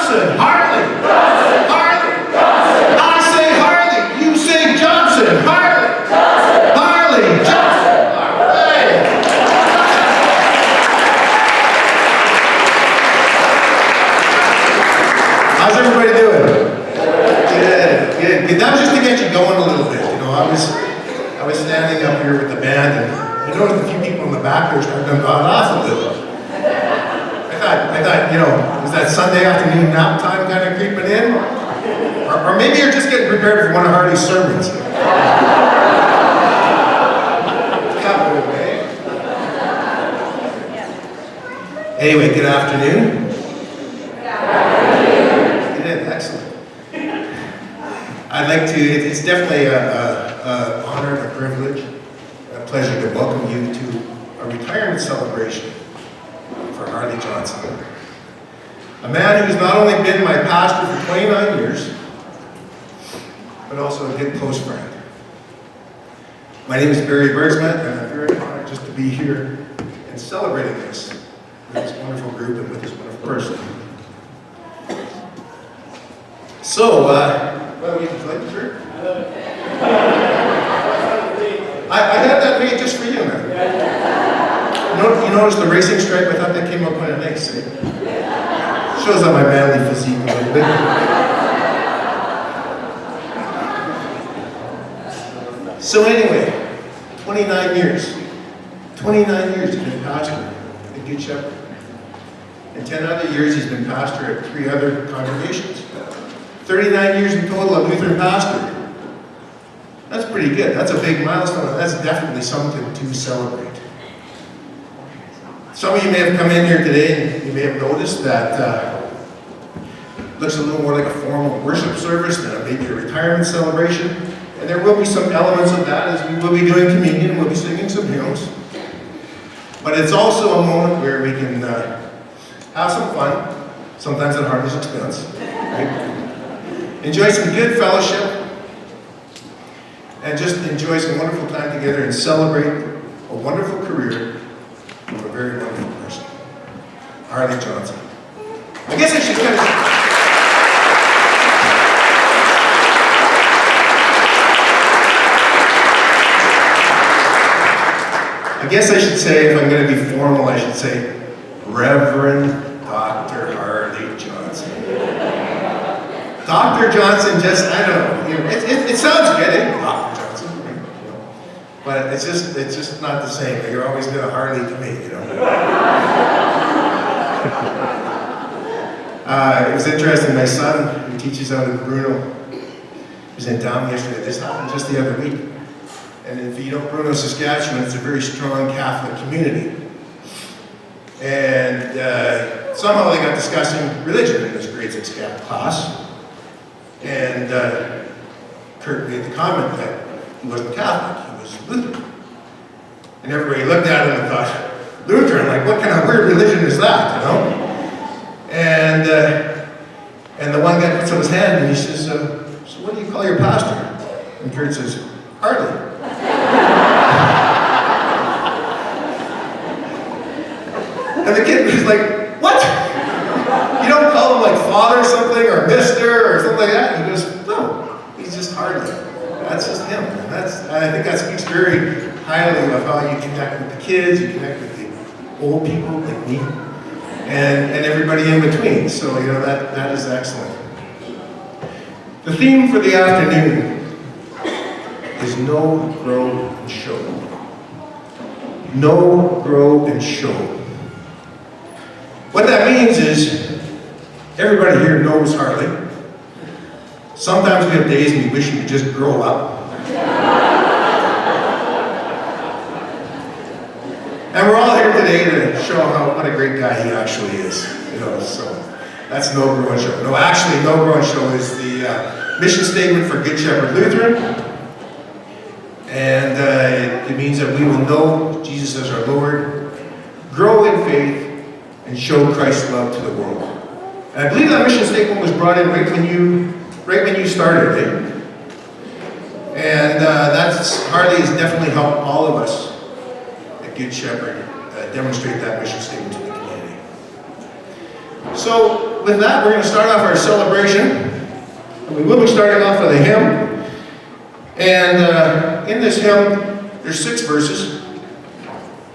Johnson. Harley. Johnson. Harley. Johnson. I say Harley. You say Johnson. Harley. Johnson. Harley. Johnson. All right. How's everybody doing? Good. That was just to get you going a little bit. You know, I was standing up here with the band, and I noticed a few people in the back there starting to nod off a little. I thought, you know, was that Sunday afternoon nap time kind of creeping in? Or maybe you're just getting prepared for one of Harley's sermons. Anyway, good afternoon. Good, excellent. I'd like to, it's definitely an honor and a privilege, a pleasure to welcome you to a retirement celebration for Harley Johnson. A man who's not only been my pastor for 29 years, but also a good close friend. My name is Barry Bergsman, and I'm very honored just to be here and celebrating this with this wonderful group and with this wonderful person. So, well, would you like the shirt? I had that made just for you, man. You notice the racing stripe? I thought that came up kind of nice. Eh? Shows up my manly physique a little bit. So anyway, 29 years. 29 years he's been pastor at Good Shepherd. And 10 other years he's been pastor at 3 other congregations. 39 years in total of Lutheran pastor. That's pretty good. That's a big milestone, and that's definitely something to celebrate. Some of you may have come in here today and you may have noticed that it looks a little more like a formal worship service than maybe a retirement celebration. And there will be some elements of that as we will be doing communion, we'll be singing some hymns. But it's also a moment where we can have some fun, sometimes at Harley's expense. Right? Enjoy some good fellowship, and just enjoy some wonderful time together and celebrate a wonderful career of a very wonderful person, Harley Johnson. I guess I should kind of... I guess I should say, if I'm going to be formal, I should say, Reverend Dr. Harley Johnson. Dr. Johnson just, I don't know, you know it sounds good, eh? Dr. Johnson, you know, but it's just not the same. You're always going to Harley to me, you know. It was interesting, my son, who teaches out in Bruno, was in town yesterday. This happened just the other week. And if you know Bruno, Saskatchewan, it's a very strong Catholic community. And somehow they got discussing religion in this grade 6 class. And Kurt made the comment that he wasn't Catholic, he was Lutheran. And everybody looked at him and thought, Lutheran, like what kind of weird religion is that, you know? And the one guy puts up his hand and he says, so what do you call your pastor? And Kurt says, Harley. And the kid was like, what? You don't call him like father something or mister or something like that? And he goes, no, he's just Harley. That's just him. And I think that speaks very highly of how you connect with the kids, you connect with the old people like me, and everybody in between. So, you know, that is excellent. The theme for the afternoon is know, grow, and show. Know, grow, and show. What that means is, everybody here knows Harley. Sometimes we have days we wish we could just grow up. And we're all here today to show what a great guy he actually is. You know, so that's Know, Grow, and Show. No, actually, Know, Grow, and Show is the mission statement for Good Shepherd Lutheran. And it means that we will know Jesus as our Lord, grow in faith, and show Christ's love to the world. And I believe that mission statement was brought in right when you started, eh? And Harley has definitely helped all of us at Good Shepherd demonstrate that mission statement to the community. So with that, we're going to start off our celebration. And we will be starting off with a hymn. And in this hymn, there's 6 verses.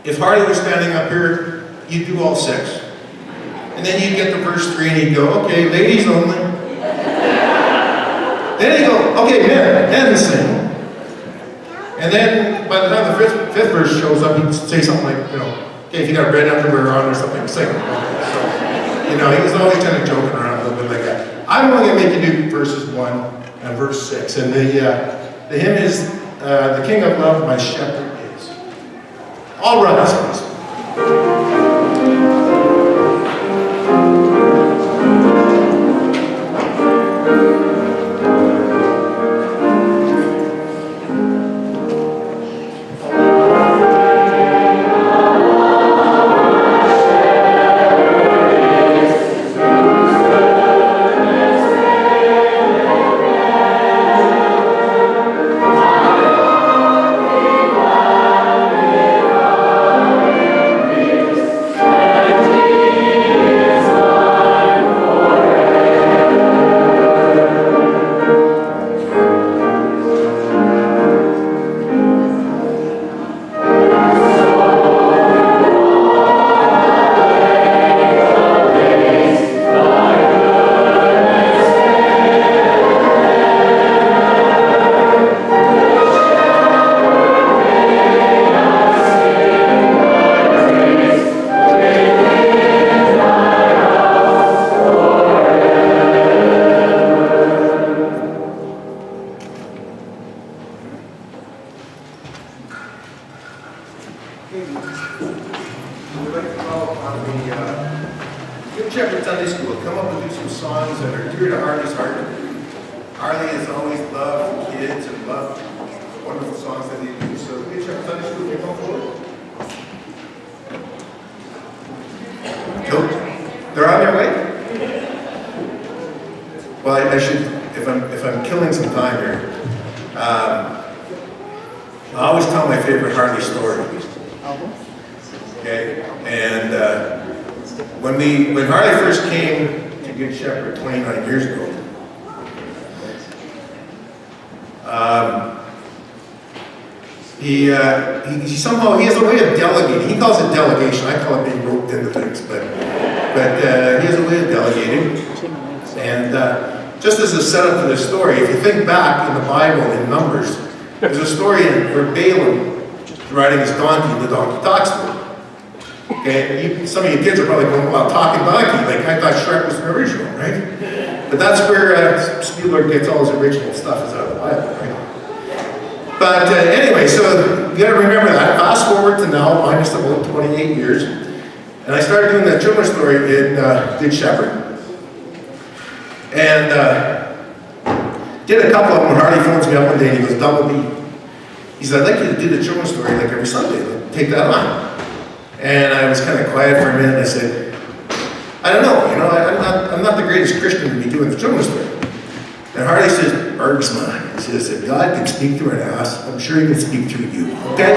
If Harley was standing up here, you'd do all 6. And then you'd get to verse 3 and he'd go, okay, ladies only. Then he'd go, okay, men sing. And then by the time the fifth verse shows up, he'd say something like, okay, if you got red underwear on or something, sing. So, he was always kind of joking around a little bit like that. I'm only going to make you do verses 1 and verse 6. And the hymn is, the King of Love, my shepherd is. All rise, please. They're on their way? Well, I should, if I'm killing some time here, I always tell my favorite Harley story. Okay, and when Harley first came to Good Shepherd 29 years ago, he somehow, he has a way of delegating. He calls it delegation. I call it being roped into things, but he has a way of delegating. And just as a setup for this story, if you think back in the Bible in Numbers, there's a story where Balaam is riding his donkey and the donkey talks to him. Okay, some of you kids are probably going, well, talking donkey, like I thought Shrek was the original, right? But that's where Spielberg gets all his original stuff is out of the Bible, right? But anyway, so you gotta remember that. Fast forward to now, minus about 28 years. And I started doing that children's story in Good Shepherd. And did a couple of them when Harley phones me up one day and he goes, Double B. He said, I'd like you to do the children's story like every Sunday. Take that on. And I was kind of quiet for a minute and I said, I don't know, I'm not the greatest Christian to be doing the children's story. And Harley says, Bergsman, he says, if God can speak through an ass, I'm sure he can speak through you. Okay?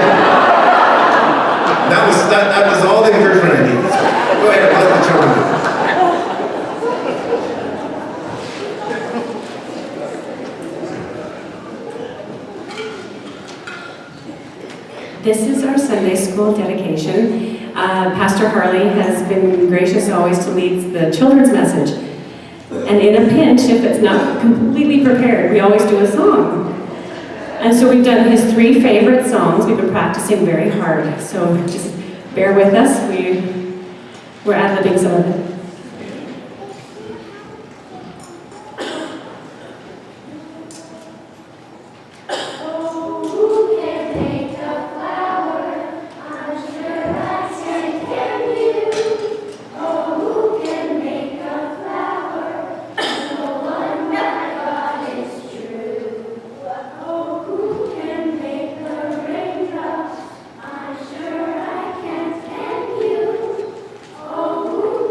That was all the encouragement I needed. So go ahead and let the children do it. This is our Sunday school dedication. Pastor Harley has been gracious always to lead the children's message. And in a pinch, if it's not completely prepared, we always do a song. And so we've done his 3 favorite songs. We've been practicing very hard. So just bear with us. We're ad-libbing some of it.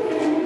Can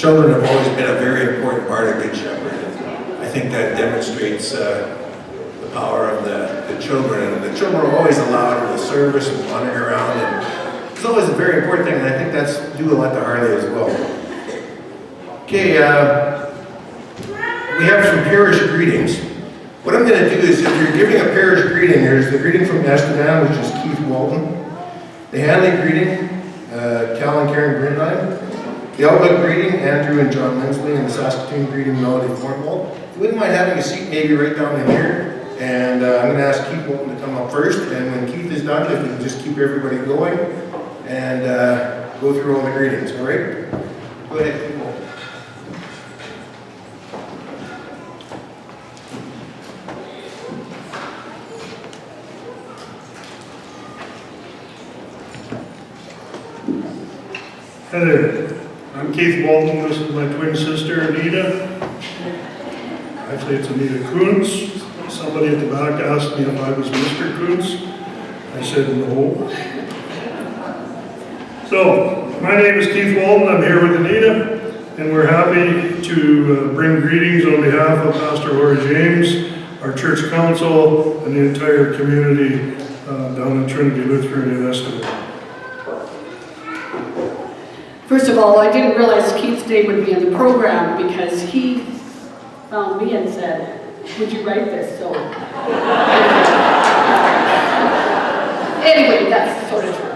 children have always been a very important part of Good Shepherd. I think that demonstrates the power of the children, and the children are always allowed in the service and wandering around, and it's always a very important thing, and I think that's due a lot to Harley as well. Okay, we have some parish greetings. What I'm going to do is, if you're giving a parish greeting, there's the greeting from Estevan, which is Keith Walton, the Hanley greeting, Cal and Karen Grindheim, the Outlook greeting, Andrew and John Lindsley, and the Saskatoon greeting, Melody Thornwald. If you wouldn't mind having a seat maybe right down in here. And I'm going to ask Keith Walton to come up first, and when Keith is done, if we can just keep everybody going and go through all the greetings, all right? Go ahead, Keith Walton. Hi there, I'm Keith Walton. This is my twin sister, Anita. Actually, it's Anita Kuntz. Somebody at the back asked me if I was Mr. Kuntz. I said no. So, my name is Keith Walton. I'm here with Anita, and we're happy to bring greetings on behalf of Pastor Lori James, our church council, and the entire community down at Trinity Lutheran in Estevan. First of all, I didn't realize Keith's name would be in the program because he found me and said, would you write this? So, anyway, that's sort of true.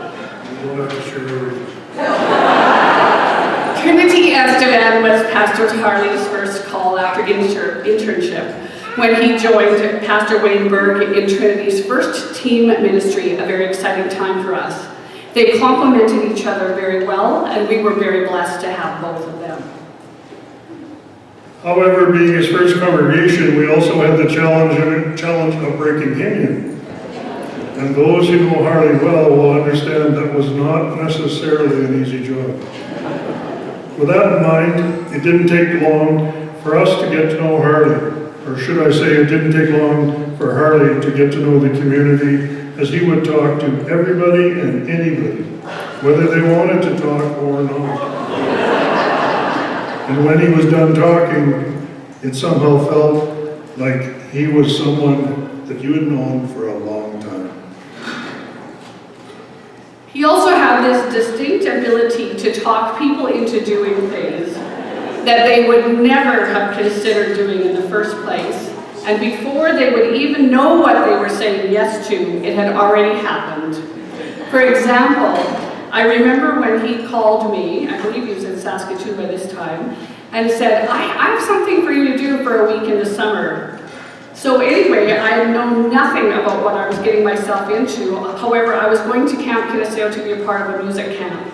You don't have to share everything. Trinity Estevan was Pastor Harley's first call after internship when he joined Pastor Wayne Berg in Trinity's first team ministry, a very exciting time for us. They complemented each other very well, and we were very blessed to have both of them. However, being his first congregation, we also had the challenge of breaking him in. And those who know Harley well will understand that was not necessarily an easy job. With that in mind, it didn't take long for us to get to know Harley, or should I say it didn't take long for Harley to get to know the community, as he would talk to everybody and anybody, whether they wanted to talk or not. And when he was done talking, it somehow felt like he was someone that you had known for a long time. He also had this distinct ability to talk people into doing things that they would never have considered doing in the first place. And before they would even know what they were saying yes to, it had already happened. For example, I remember when he called me, I believe he was in Saskatoon by this time, and said, I have something for you to do for a week in the summer. So anyway, I had known nothing about what I was getting myself into. However, I was going to Camp Kinnaseo to be a part of a music camp.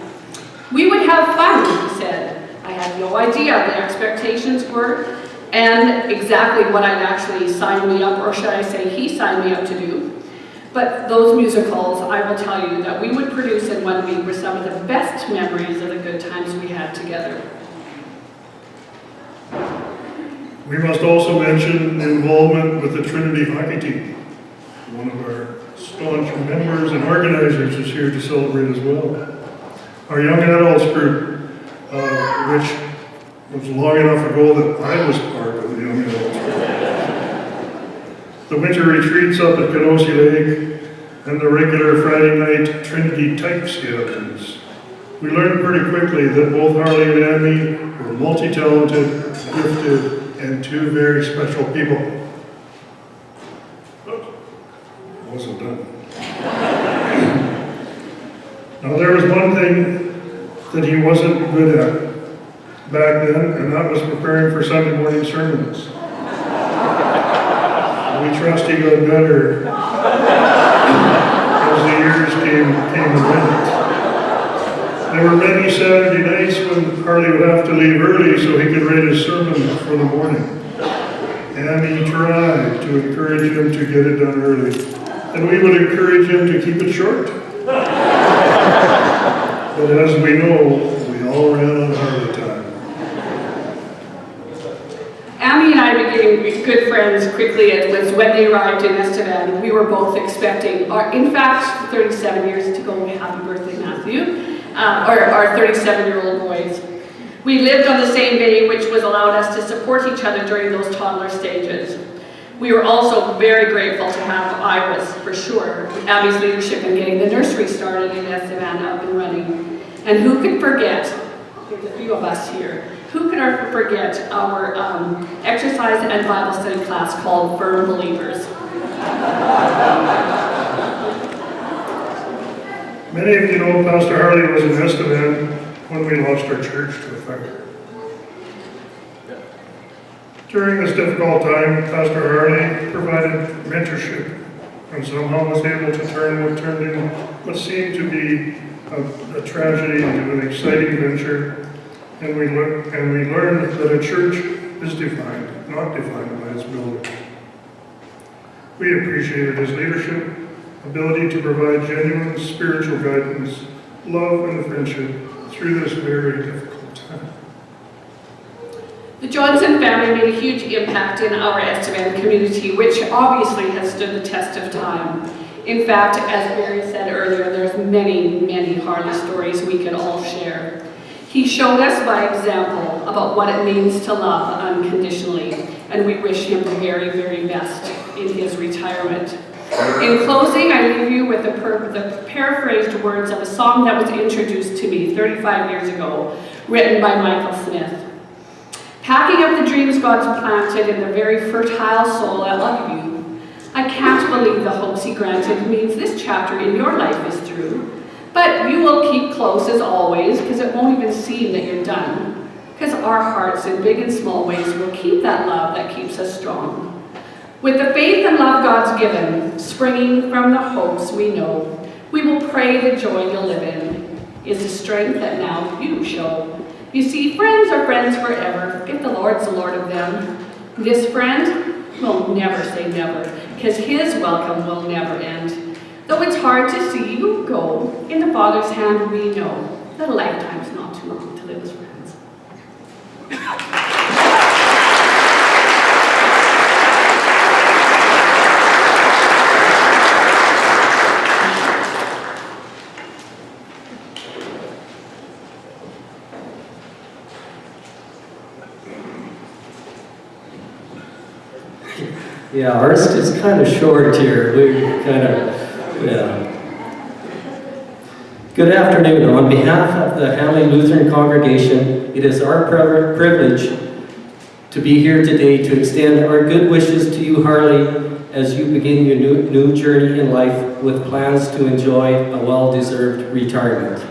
We would have fun, he said. I had no idea the expectations were, and exactly what I'd actually signed me up, or should I say he signed me up to do. But those musicals, I will tell you, that we would produce in 1 week were some of the best memories of the good times we had together. We must also mention the involvement with the Trinity hockey team. One of our staunch members and organizers is here to celebrate as well. Our young adults group, which was long enough ago that I was part of the young adults group. The winter retreats up at Kenosha Lake, and the regular Friday night Trinity type gatherings. We learned pretty quickly that both Harley and Andy were multi-talented, gifted, and two very special people. Wasn't done. Now there was one thing that he wasn't good at back then, and that was preparing for Sunday morning sermons. We trust he got better as the years came and went. There were many Saturday nights when Harley would have to leave early so he could write his sermon for the morning. And he tried to encourage him to get it done early. And we would encourage him to keep it short. But as we know, we all ran on Harley time. Amy and I became good friends quickly. It was when they arrived in Estevan. We were both expecting, in fact, 37 years to go. Happy birthday, Matthew. Our 37-year-old boys. We lived on the same bay, which was allowed us to support each other during those toddler stages. We were also very grateful to have, I was for sure, Abby's leadership in getting the nursery started in Estevan up and running. And who could forget, there's a few of us here, who could forget our exercise and Bible study class called Firm Believers? Many of you know Pastor Harley was in Estevan when we lost our church to a fire. During this difficult time, Pastor Harley provided mentorship and somehow was able to turn what turned in what seemed to be a tragedy into an exciting venture. And we learned that a church is defined, not defined by its building. We appreciated his leadership, ability to provide genuine spiritual guidance, love, and friendship through this very difficult time. The Johnson family made a huge impact in our Estevan community, which obviously has stood the test of time. In fact, as Barry said earlier, there's many, many Harley stories we could all share. He showed us by example about what it means to love unconditionally, and we wish him the very, very best in his retirement. In closing, I leave you with the paraphrased words of a song that was introduced to me 35 years ago, written by Michael Smith. Packing up the dreams God's planted in the very fertile soul I love you. I can't believe the hopes he granted means this chapter in your life is through. But you will keep close as always, because it won't even seem that you're done. Because our hearts in big and small ways will keep that love that keeps us strong. With the faith and love God's given, springing from the hopes we know, we will pray the joy you'll live in is the strength that now you show. You see, friends are friends forever, if the Lord's the Lord of them. This friend will never say never, because his welcome will never end. Though it's hard to see you go, in the Father's hand we know that a lifetime's not too long to live as friends. Yeah, ours is kind of short here. We kind of, yeah. Good afternoon. On behalf of the Harley Lutheran congregation, it is our privilege to be here today to extend our good wishes to you, Harley, as you begin your new journey in life with plans to enjoy a well-deserved retirement.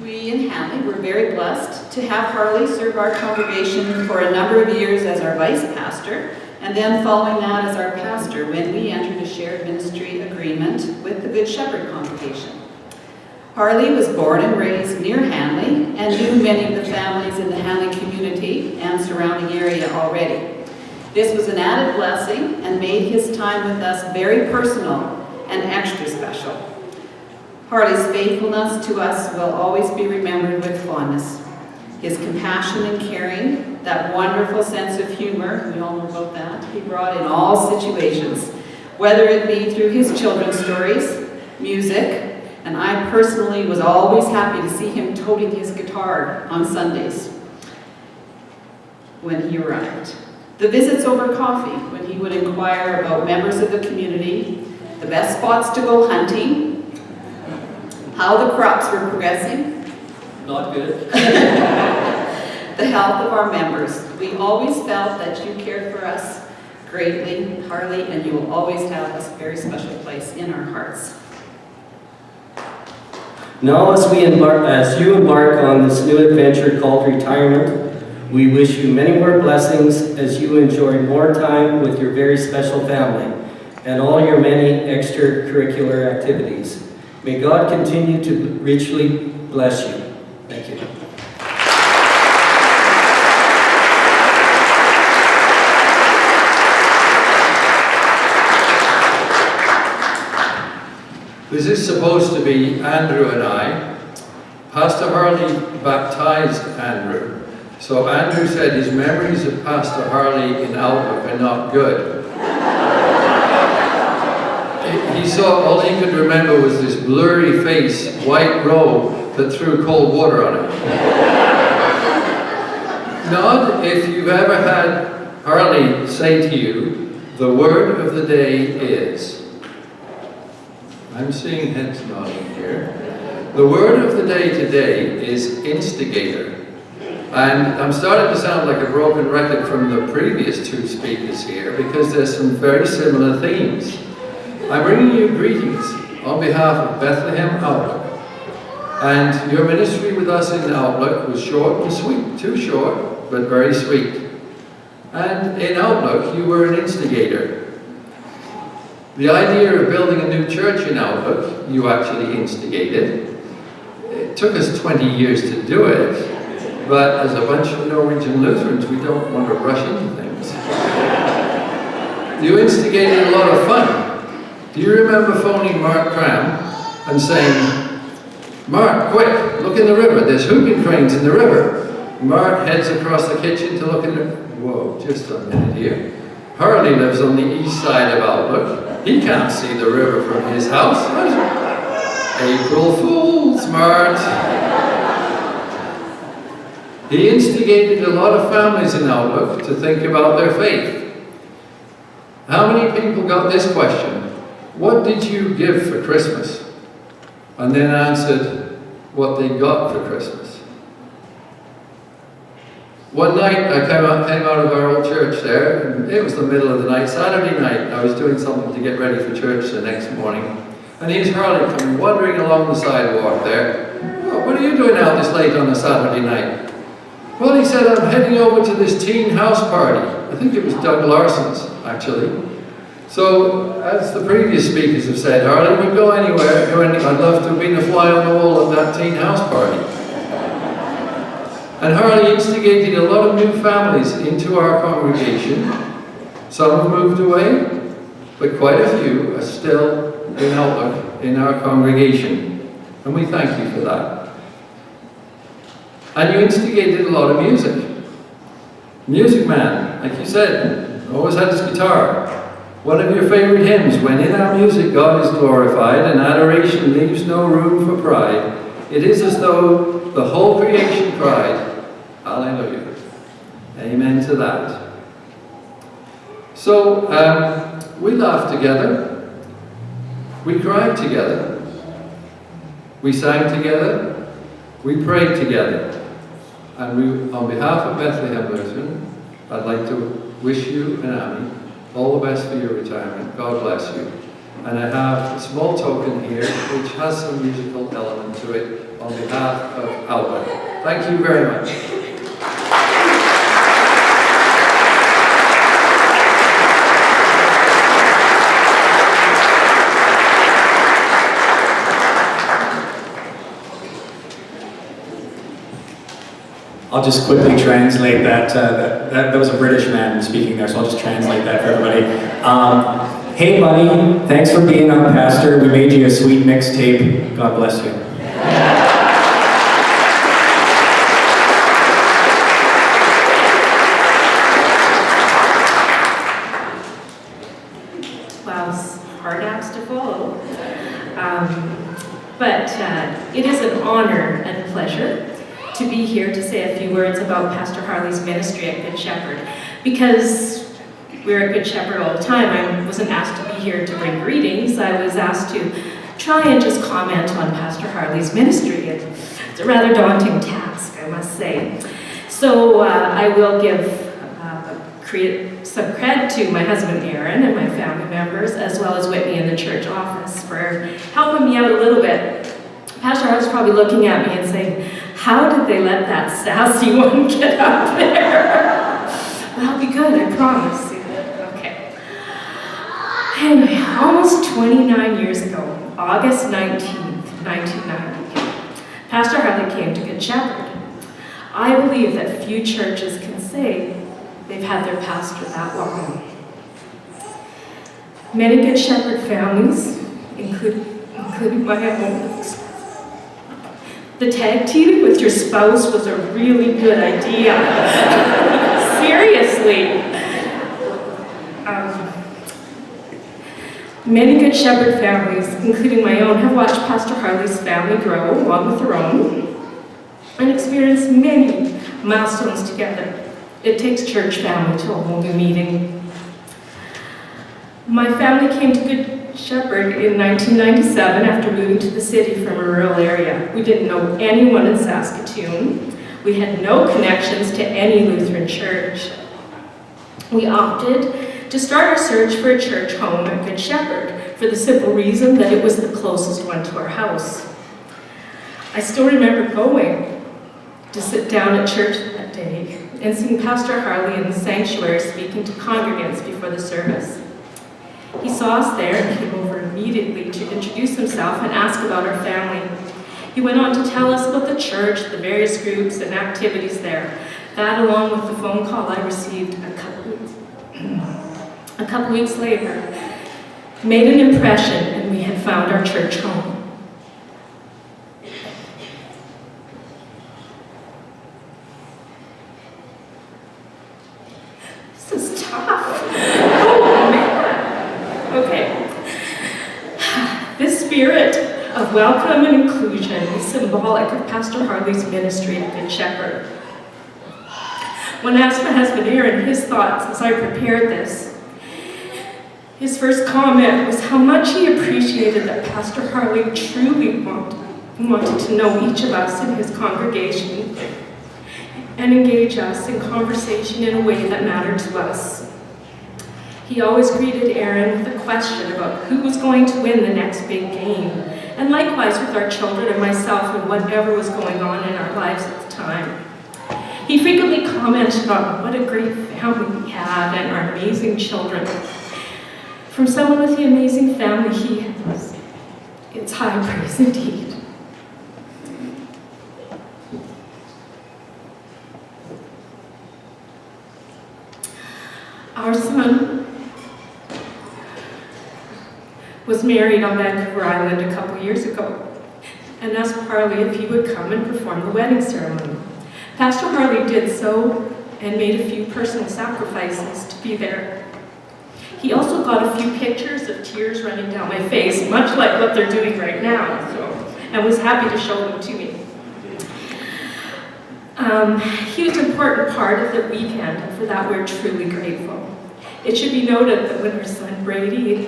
We in Harley were very blessed to have Harley serve our congregation for a number of years as our vice pastor, and then following that as our pastor when we entered a shared ministry agreement with the Good Shepherd congregation. Harley was born and raised near Hanley and knew many of the families in the Hanley community and surrounding area already. This was an added blessing and made his time with us very personal and extra special. Harley's faithfulness to us will always be remembered with fondness. His compassion and caring, that wonderful sense of humor, we all know about that, he brought in all situations, whether it be through his children's stories, music, and I personally was always happy to see him toting his guitar on Sundays when he arrived. The visits over coffee, when he would inquire about members of the community, the best spots to go hunting, how the crops were progressing, Not good. the health of our members. We always felt that you cared for us greatly, Harley, and you will always have a very special place in our hearts. Now, as you embark on this new adventure called retirement, we wish you many more blessings as you enjoy more time with your very special family and all your many extracurricular activities. May God continue to richly bless you. Thank you. This is supposed to be Andrew and I. Pastor Harley baptized Andrew. So Andrew said his memories of Pastor Harley in Outlook are not good. He saw all he could remember was this blurry face, white robe, that threw cold water on it. Nod if you've ever had Harley say to you, the word of the day is. I'm seeing heads nodding here. The word of the day today is instigator. And I'm starting to sound like a broken record from the previous two speakers here because there's some very similar themes. I'm bringing you greetings on behalf of Bethlehem Outlook. And your ministry with us in Outlook was short and sweet. Too short, but very sweet. And in Outlook, you were an instigator. The idea of building a new church in Outlook, you actually instigated. It took us 20 years to do it. But as a bunch of Norwegian Lutherans, we don't want to rush into things. You instigated a lot of fun. Do you remember phoning Mark Cram and saying, Mark, quick, look in the river. There's hooping cranes in the river. Mark heads across the kitchen to look in the... Whoa, just a minute here. Harley lives on the east side of Outlook. He can't see the river from his house. April Fool's, Mart. He instigated a lot of families in Outlook to think about their faith. How many people got this question? What did you give for Christmas? And then answered what they got for Christmas. One night I came out of our old church there, and it was the middle of the night, Saturday night. I was doing something to get ready for church the next morning. And here's Harley coming wandering along the sidewalk there. Oh, what are you doing out this late on a Saturday night? Well, he said, I'm heading over to this teen house party. I think it was Doug Larson's, actually. So, as the previous speakers have said, Harley would go anywhere. I'd love to have been a fly on the wall at that teen house party. And Harley instigated a lot of new families into our congregation. Some have moved away, but quite a few are still in Outlook in our congregation. And we thank you for that. And you instigated a lot of music. Music man, like you said, always had his guitar. One of your favorite hymns, when in our music God is glorified and adoration leaves no room for pride, it is as though the whole creation cried, hallelujah. Amen to that. So, we laughed together. We cried together. We sang together. We prayed together. And we, on behalf of Bethlehem Lutheran, I'd like to wish you and Amy all the best for your retirement. God bless you. And I have a small token here which has some musical element to it on behalf of Outlook. Thank you very much. I'll just quickly translate that. That was a British man speaking there, so I'll just translate that for everybody. Hey, buddy, thanks for being our pastor. We made you a sweet mixtape. God bless you. Wow, hard acts to follow. But it is an honor and a pleasure to be here to say a few words about Pastor Harley's ministry at Good Shepherd. Because we're at Good Shepherd all the time, I wasn't asked to be here to bring greetings. I was asked to try and just comment on Pastor Harley's ministry. It's a rather daunting task, I must say. So I will give some credit to my husband Aaron and my family members, as well as Whitney in the church office for helping me out a little bit. Pastor Harley's probably looking at me and saying, how did they let that sassy one get up there? Well, I'll be good, I promise. Okay. Anyway, almost 29 years ago, August 19th, 1990, Pastor Harley came to Good Shepherd. I believe that few churches can say they've had their pastor that long. Many Good Shepherd families, including my own, the tag teaming with your spouse was a really good idea. Seriously. Many Good Shepherd families, including my own, have watched Pastor Harley's family grow along with their own and experience many milestones together. It takes church family to a whole new meeting. My family came to Good Shepherd in 1997 after moving to the city from a rural area. We didn't know anyone in Saskatoon. We had no connections to any Lutheran church. We opted to start our search for a church home at Good Shepherd for the simple reason that it was the closest one to our house. I still remember going to sit down at church that day and seeing Pastor Harley in the sanctuary speaking to congregants before the service. He saw us there and came over immediately to introduce himself and ask about our family. He went on to tell us about the church, the various groups and activities there. That, along with the phone call I received a couple weeks later, made an impression, and we had found our church home. This is tough. Oh, man. Okay. This spirit of welcome and inclusion is symbolic of Pastor Harley's ministry at Good Shepherd. When I asked my husband Aaron his thoughts as I prepared this, his first comment was how much he appreciated that Pastor Harley truly wanted to know each of us in his congregation and engage us in conversation in a way that mattered to us. He always greeted Aaron with a question about who was going to win the next big game, and likewise with our children and myself and whatever was going on in our lives at the time. He frequently commented on what a great family we had and our amazing children. From someone with the amazing family he has, it's high praise indeed. Our son was married on Vancouver Island a couple years ago and asked Harley if he would come and perform the wedding ceremony. Pastor Harley did so and made a few personal sacrifices to be there. He also got a few pictures of tears running down my face, much like what they're doing right now, and was happy to show them to me. He was an important part of the weekend, and for that we're truly grateful. It should be noted that when our son Brady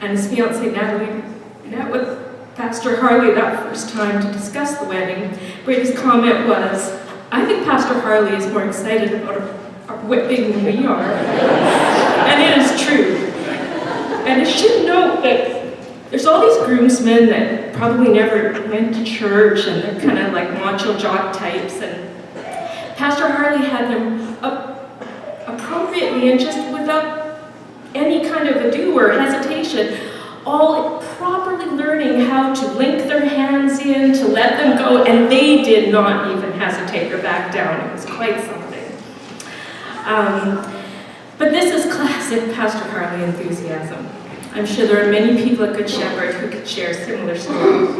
and his fiancée Natalie met with Pastor Harley that first time to discuss the wedding, Brady's comment was, "I think Pastor Harley is more excited about our wedding than we are." And it is true. And I should note that there's all these groomsmen that probably never went to church, and they're kind of like macho jock types, and Pastor Harley had them appropriately and just without any kind of ado or hesitation, all properly learning how to link their hands in, to let them go, and they did not even hesitate or back down. It was quite something. But this is classic Pastor Harley enthusiasm. I'm sure there are many people at Good Shepherd who could share similar stories.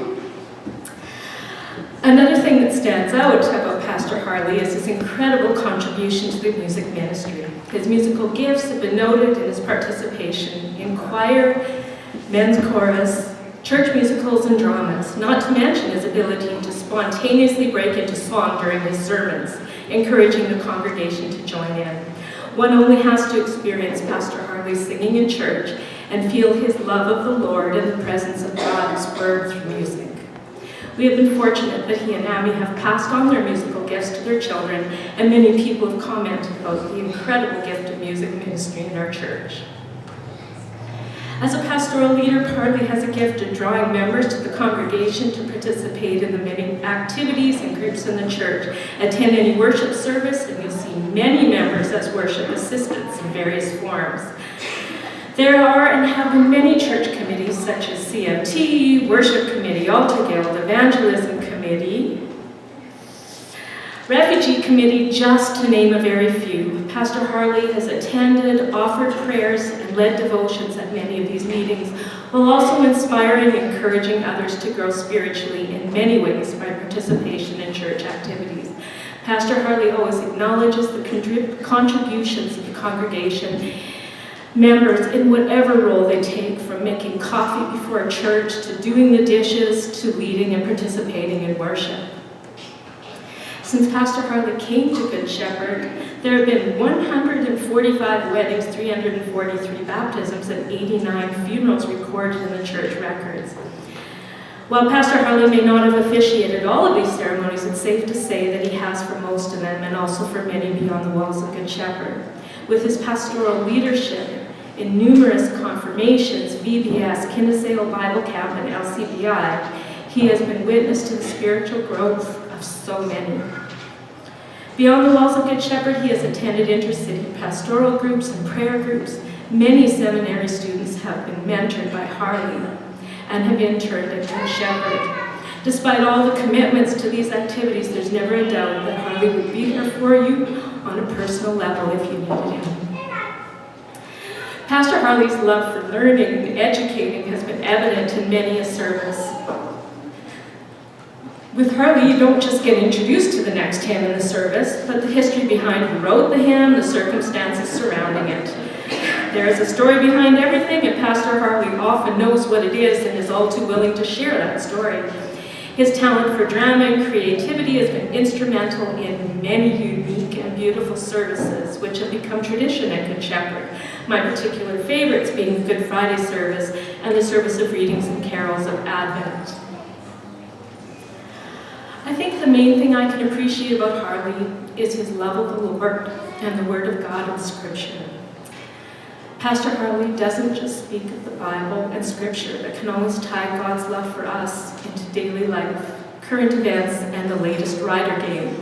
Another thing that stands out about Pastor Harley is his incredible contribution to the music ministry. His musical gifts have been noted in his participation in choir, men's chorus, church musicals, and dramas, not to mention his ability to spontaneously break into song during his sermons, encouraging the congregation to join in. One only has to experience Pastor Harley singing in church and feel his love of the Lord and the presence of God spurred through music. We have been fortunate that he and Amy have passed on their musical gifts to their children, and many people have commented about the incredible gift of music ministry in our church. As a pastoral leader, Harley has a gift of drawing members to the congregation to participate in the many activities and groups in the church. Attend any worship service, and you'll see many members as worship assistants in various forms. There are and have been many church committees such as CMT, Worship Committee, Altar Guild, Evangelism Committee, Refugee Committee, just to name a very few. Pastor Harley has attended, offered prayers, and led devotions at many of these meetings, while also inspiring and encouraging others to grow spiritually in many ways by participation in church activities. Pastor Harley always acknowledges the contributions of the congregation Members in whatever role they take, from making coffee before church, to doing the dishes, to leading and participating in worship. Since Pastor Harley came to Good Shepherd, there have been 145 weddings, 343 baptisms, and 89 funerals recorded in the church records. While Pastor Harley may not have officiated all of these ceremonies, it's safe to say that he has for most of them, and also for many beyond the walls of Good Shepherd. With his pastoral leadership in numerous confirmations, VBS, Kinsale Bible Camp, and LCBI, he has been witness to the spiritual growth of so many. Beyond the walls of Good Shepherd, he has attended intercity pastoral groups and prayer groups. Many seminary students have been mentored by Harley and have interned at Good Shepherd. Despite all the commitments to these activities, there's never a doubt that Harley would be there for you on a personal level if you needed him. Pastor Harley's love for learning and educating has been evident in many a service. With Harley, you don't just get introduced to the next hymn in the service, but the history behind who wrote the hymn, the circumstances surrounding it. There is a story behind everything, and Pastor Harley often knows what it is and is all too willing to share that story. His talent for drama and creativity has been instrumental in many unique and beautiful services, which have become tradition at Good Shepherd. My particular favorites being the Good Friday service and the service of readings and carols of Advent. I think the main thing I can appreciate about Harley is his love of the Lord and the Word of God in Scripture. Pastor Harley doesn't just speak of the Bible and Scripture, but can always tie God's love for us into daily life, current events, and the latest rider game.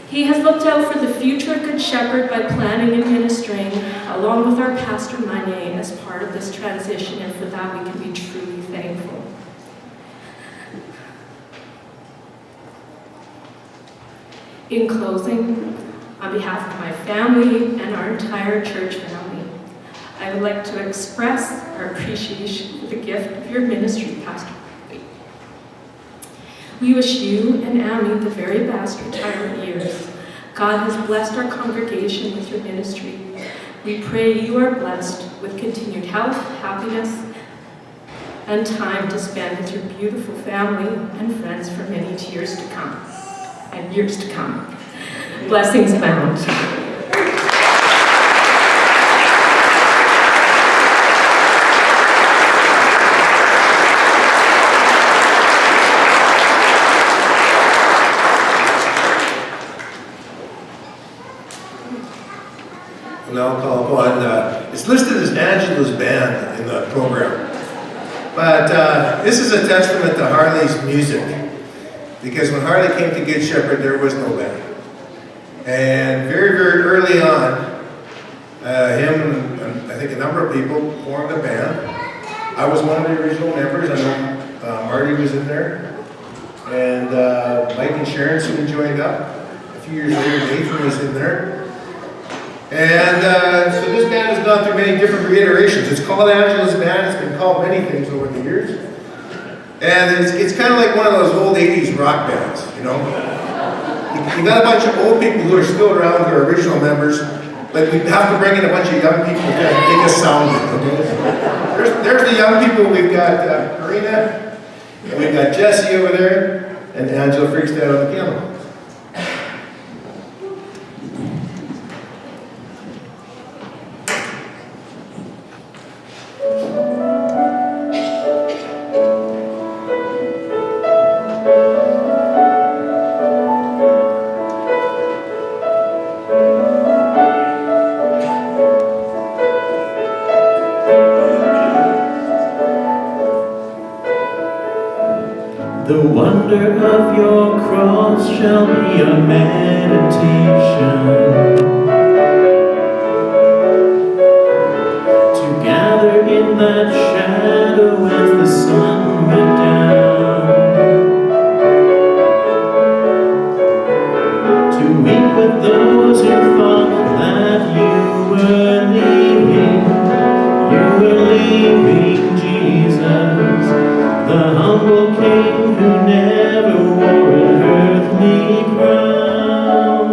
He has looked out for the future of Good Shepherd by planning and ministering, along with our pastor Manye, as part of this transition, and for that we can be truly thankful. In closing, on behalf of my family and our entire church family, I would like to express our appreciation for the gift of your ministry, Pastor Harley. We wish you and Amy the very best retirement years. God has blessed our congregation with your ministry. We pray you are blessed with continued health, happiness, and time to spend with your beautiful family and friends for many years to come. And years to come. Blessings abound. Now I'll call upon, it's listed as Angela's band in the program. But this is a testament to Harley's music. Because when Harley came to Good Shepherd, there was no band. And very, very early on, him and I think a number of people formed a band. I was one of the original members. I know Marty was in there. And Mike and Sharon soon joined up. A few years later, Nathan was in there. And so this band has gone through many different reiterations. It's called Angela's Band. It's been called many things over the years. And it's kind of like one of those old 80s rock bands, you know? You got a bunch of old people who are still around, who are original members, but we have to bring in a bunch of young people to kind of make us sound good, okay? There's the young people. We've got Karina, and we've got Jesse over there, and Angela Freakstad on the piano. The wonder of your cross shall be our meditation. To gather in that shadow as the sun went down. To weep with those who thought that you were leaving Jesus, the humble King who never wore an earthly crown.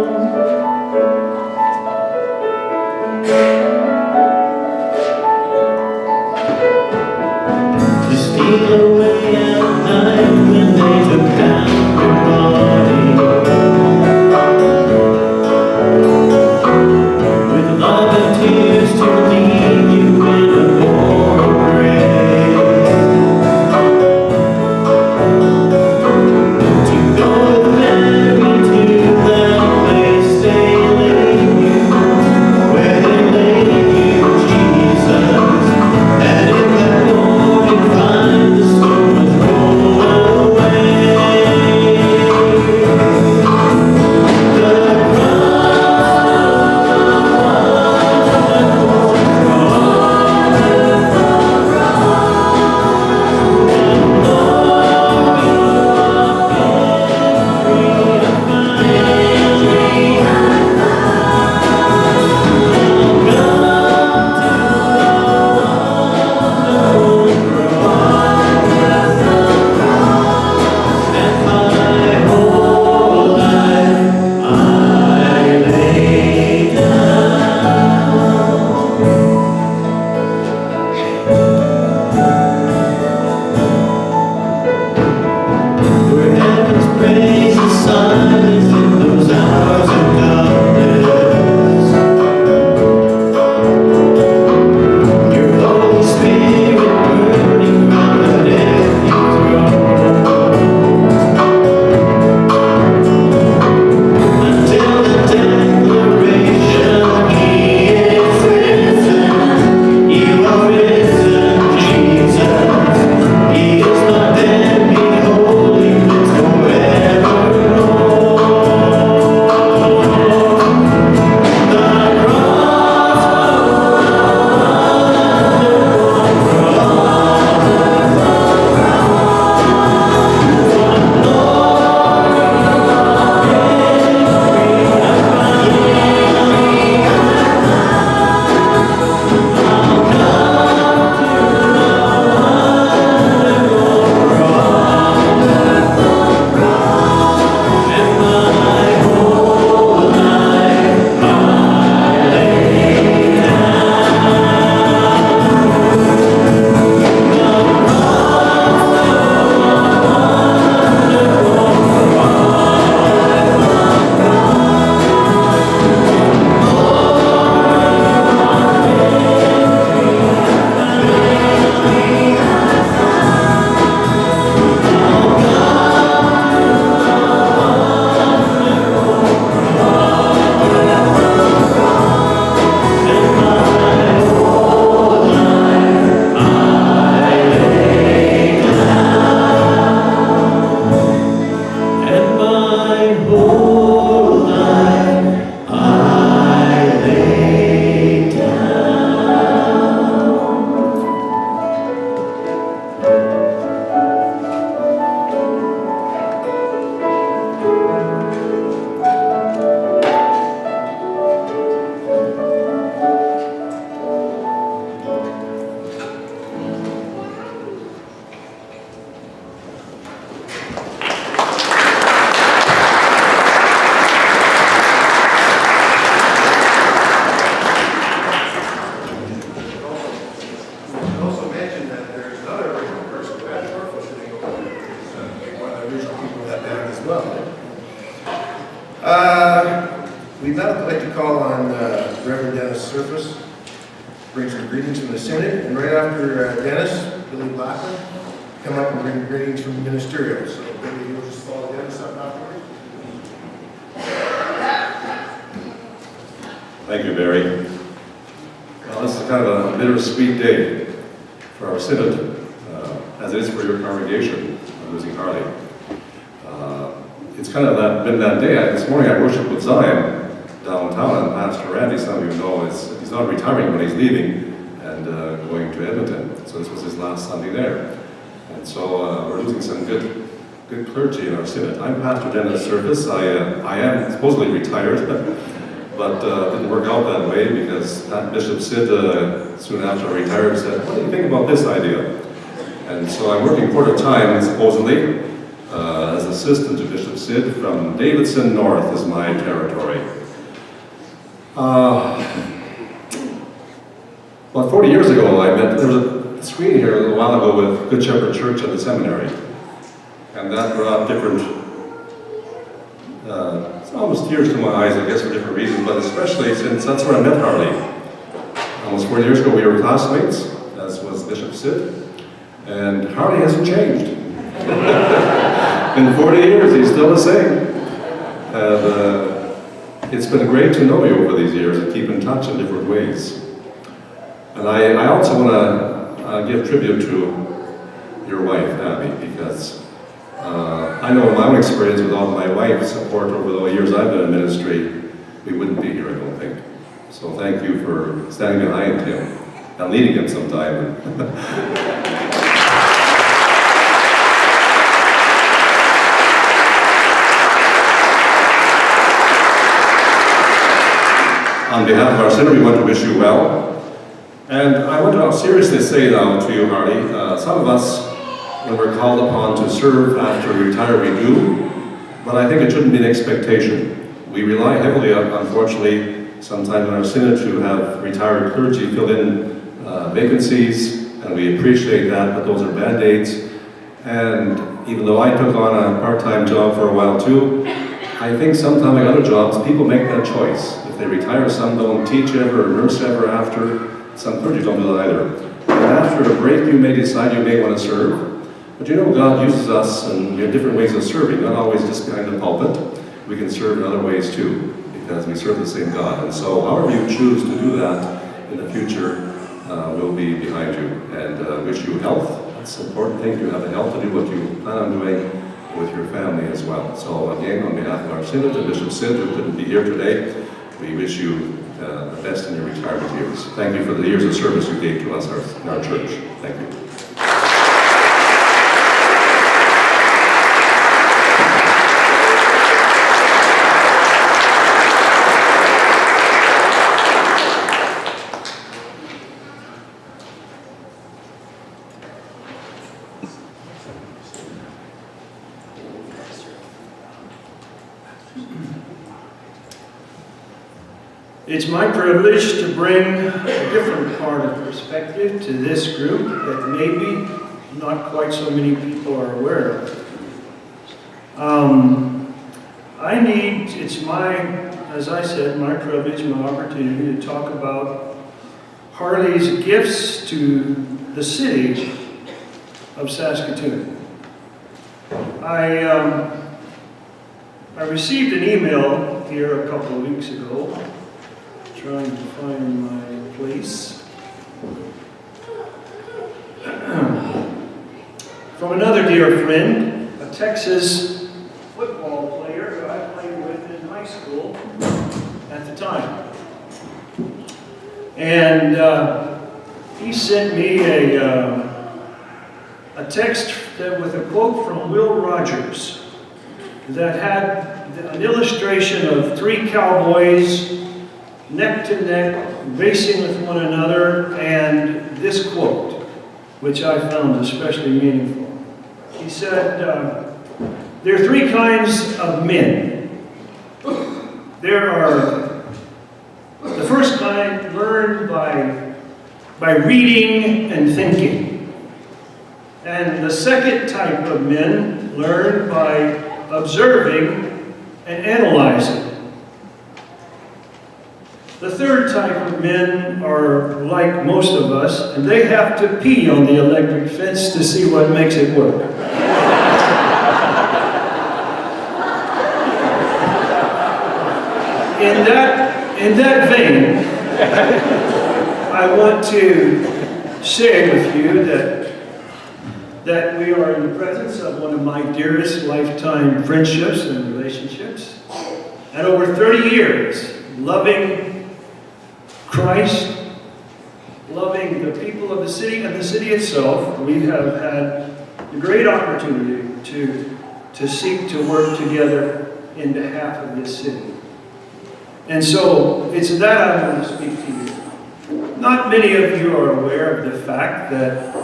Dennis Surface bring some greetings from the Synod, and right after Dennis, Billy Blackman, come up and bring greetings from the ministerial. So maybe you'll just follow Dennis up afterwards. Thank you, Barry. Well, this is kind of a bittersweet day for our synod, as it is for your congregation, losing Harley. It's kind of been that day. This morning I worshiped with Zion downtown, and Pastor Randy, some of you know, he's not retiring, but he's leaving and going to Edmonton. So this was his last Sunday there. And so we're losing some good clergy in our synod. I'm Pastor Dennis Surface. I am supposedly retired, but didn't work out that way because Bishop Sid, soon after I retired, said, "What do you think about this idea?" And so I'm working part-time, supposedly, as assistant to Bishop Sid from Davidson North is my territory. About 40 years ago, there was a screen here a little while ago with Good Shepherd Church at the seminary. And that brought different, almost tears to my eyes, I guess, for different reasons, but especially since that's where I met Harley. Almost 40 years ago, we were classmates, as was Bishop Sid, and Harley hasn't changed. In 40 years, he's still the same. And it's been great to know you over these years and keep in touch in different ways. And I also want to give tribute to your wife, Abby, because I know in my own experience, without my wife's support over the years I've been in ministry, we wouldn't be here, I don't think. So thank you for standing behind him and leading him sometime. On behalf of our synod, we want to wish you well. And I want to seriously say now to you, Harley, some of us, when we're called upon to serve after we retire, we do, but I think it shouldn't be an expectation. We rely heavily, unfortunately, sometimes in our synod to have retired clergy fill in vacancies, and we appreciate that, but those are band-aids. And even though I took on a part-time job for a while too, I think sometimes like other jobs, people make that choice. If they retire, some don't teach ever or nurse ever after. Some clergy don't do that either. And after a break, you may decide you may want to serve. But you know, God uses us and we have different ways of serving, not always just behind the pulpit. We can serve in other ways too, because we serve the same God. And so however you choose to do that in the future, we'll be behind you and wish you health. It's an important thing to have the health to do what you plan on doing with your family as well. So again, on behalf of our synod and Bishop Sid, who couldn't be here today, we wish you the best in your retirement years. Thank you for the years of service you gave to us in our church. Thank you. It's my privilege to bring a different part of perspective to this group that maybe not quite so many people are aware of. It's my, as I said, my privilege, my opportunity to talk about Harley's gifts to the city of Saskatoon. I received an email here a couple of weeks ago, trying to find my place, from another dear friend, a Texas football player who I played with in high school at the time. And he sent me a text with a quote from Will Rogers that had an illustration of three cowboys neck to neck, racing with one another, and this quote, which I found especially meaningful. He said, there are three kinds of men. There are, the first kind learned by reading and thinking. And the second type of men learn by observing and analyzing. The third type of men are like most of us, and they have to pee on the electric fence to see what makes it work. In that vein, I want to share with you that we are in the presence of one of my dearest lifetime friendships and relationships. And over 30 years, loving Christ, loving the people of the city and the city itself, we have had the great opportunity to seek to work together in behalf of this city. And so it's that I want to speak to you. Not many of you are aware of the fact that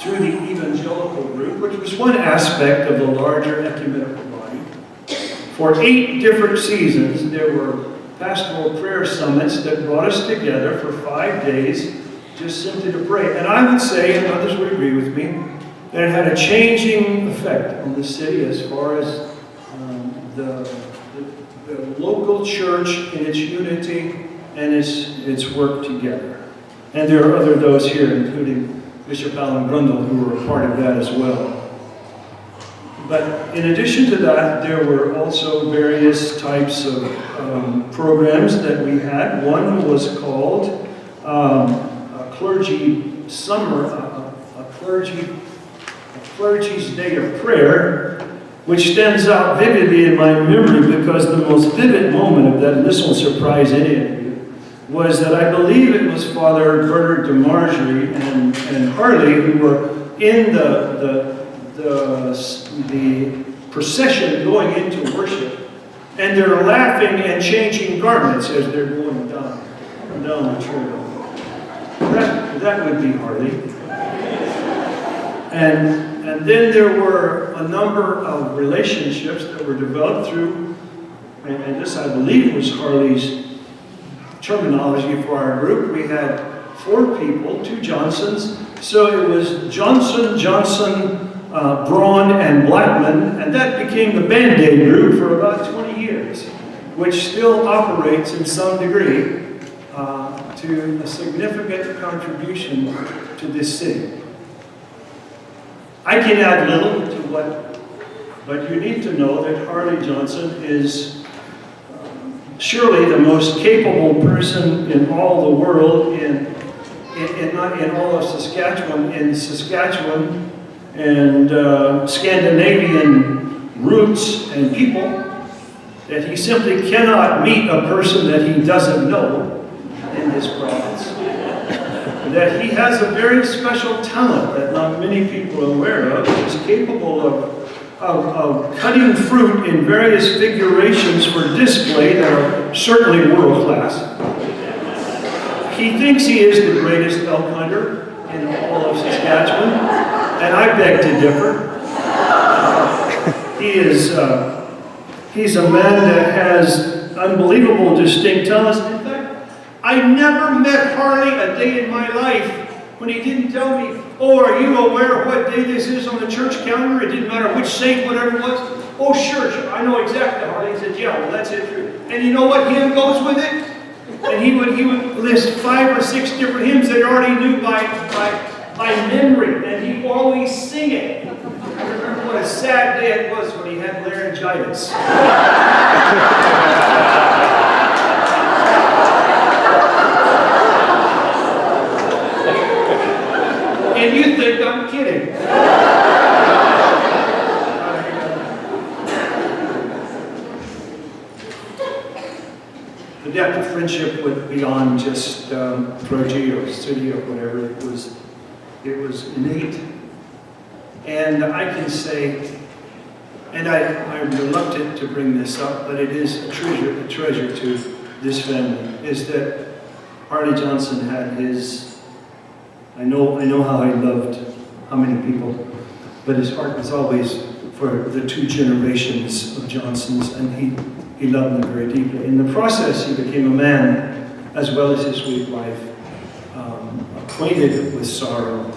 through the evangelical group, which was one aspect of the larger ecumenical body, for 8 different seasons there were pastoral prayer summits that brought us together for 5 days just simply to pray. And I would say, and others would agree with me, that it had a changing effect on the city as far as the local church in its unity and its work together. And there are other those here, including Bishop Alan Grundle, who were a part of that as well. But in addition to that, there were also various types of programs that we had. One was called a clergy summer, a clergy's day of prayer, which stands out vividly in my memory because the most vivid moment of that, and this won't surprise any of you, was that I believe it was Father Bernard de Margery and Harley who were in the procession going into worship, and they're laughing and changing garments as they're going down the trail. That would be Harley. And then there were a number of relationships that were developed through, and this I believe was Harley's terminology for our group. We had 4 people, 2 Johnsons, so it was Johnson, Braun, and Blackman, and that became the Band-Aid group for about 20 years, which still operates in some degree to a significant contribution to this city. I can add little to what, but you need to know that Harley Johnson is surely the most capable person in all the world, not in all of Saskatchewan, in Saskatchewan and Scandinavian roots and people, that he simply cannot meet a person that he doesn't know in this province. That he has a very special talent that not many people are aware of. He's capable of cutting fruit in various figurations for display that are certainly world class. He thinks he is the greatest elk hunter in all of Saskatchewan, and I beg to differ. He's a man that has unbelievable distinct talents. In fact, I never met Harley a day in my life when he didn't tell me, oh, are you aware of what day this is on the church calendar? It didn't matter which saint, whatever it was. Oh, sure, I know exactly, Harley. He said, yeah, well, that's it. And you know what hymn goes with it? And he would list 5 or 6 different hymns that he already knew by memory, and he would always sing it. I remember what a sad day it was when he had laryngitis. And you think I'm kidding. The depth of friendship went beyond just clergy or city or whatever. It was innate. And I can say, and I'm reluctant to bring this up, but it is a treasure to this family, is that Harley Johnson had his, I know how he loved how many people, but his heart was always for the 2 generations of Johnsons, and he loved them very deeply. In the process, he became a man, as well as his sweet wife, acquainted with sorrow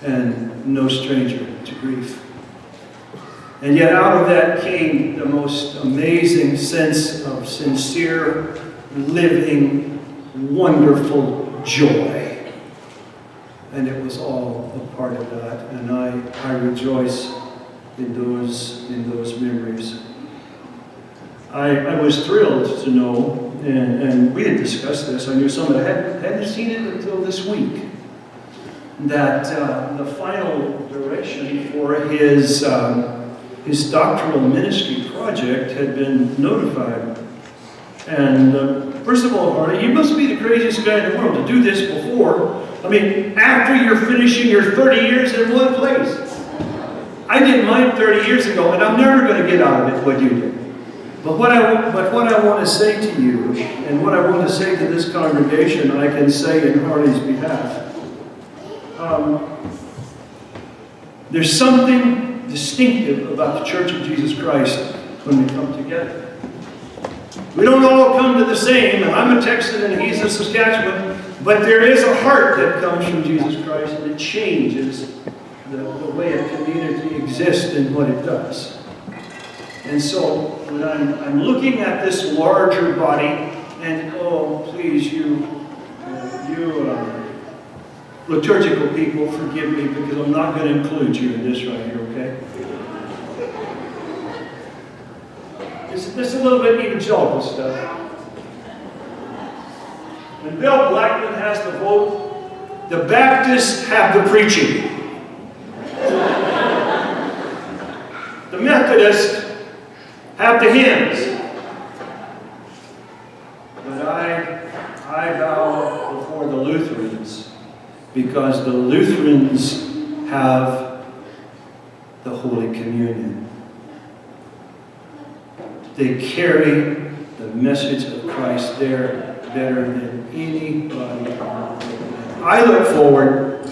and no stranger to grief. And yet out of that came the most amazing sense of sincere, living wonderful joy. And it was all a part of that. And I rejoice in those memories. I was thrilled to know, and we had discussed this, I knew someone hadn't seen it until this week, that the final direction for his doctoral ministry project had been notified. And first of all, Harley, you must be the craziest guy in the world to do this before. I mean, after you're finishing your 30 years in one place. I did mine 30 years ago, and I'm never going to get out of it what you did. But what I want to say to you, and what I want to say to this congregation, I can say in Harley's behalf. There's something distinctive about the Church of Jesus Christ when we come together. We don't all come to the same, and I'm a Texan and he's a Saskatchewan, but there is a heart that comes from Jesus Christ, and it changes the way a community exists and what it does. And so, when I'm looking at this larger body, and oh, please, you liturgical people, forgive me, because I'm not going to include you in this right here, okay? This is a little bit evangelical stuff. When Bill Blackman has the vote, the Baptists have the preaching. The Methodists have the hymns. But I bow before the Lutherans, because the Lutherans have the Holy Communion. They carry the message of Christ there better than anybody else. I look forward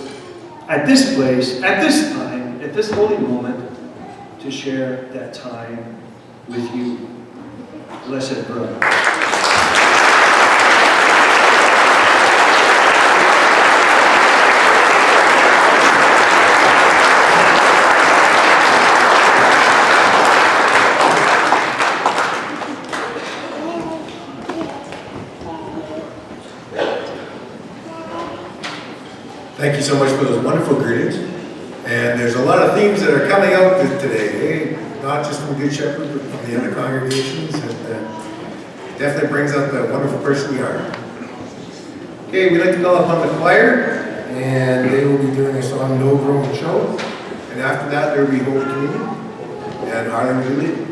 at this place, at this time, at this holy moment, to share that time with you, blessed brother. Thank you so much for those wonderful greetings. And there's a lot of themes that are coming out today, not just from Good Shepherd, but from the other congregations. And definitely brings out the wonderful person you are. Okay, we'd like to call upon the choir, and they will be doing a song, No Grown Show. And after that, there will be Holy Communion, and Harley will lead.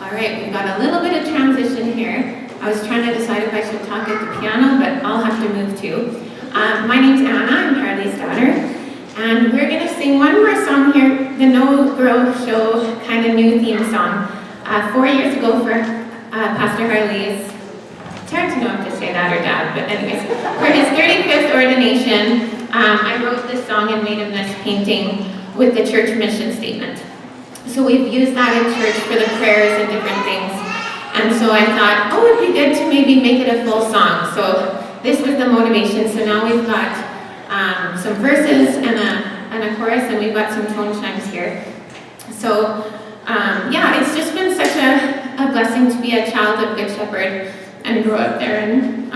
All right, we've got a little bit of transition here. I was trying to decide if I should talk at the piano, but I'll have to move too. My name's Anna, I'm Harley's daughter, and we're gonna sing one more song here, the No Girl Show kind of new theme song. 4 years ago for Pastor Harley's, it's hard to know if to say that or dad, but anyways, for his 35th ordination, I wrote this song and made him this painting with the church mission statement. So we've used that in church for the prayers and different things. And so I thought, oh, it'd be good to maybe make it a full song. So this was the motivation. So now we've got some verses and a chorus, and we've got some tone chimes here. So yeah, it's just been such a blessing to be a child of Good Shepherd and grow up there. And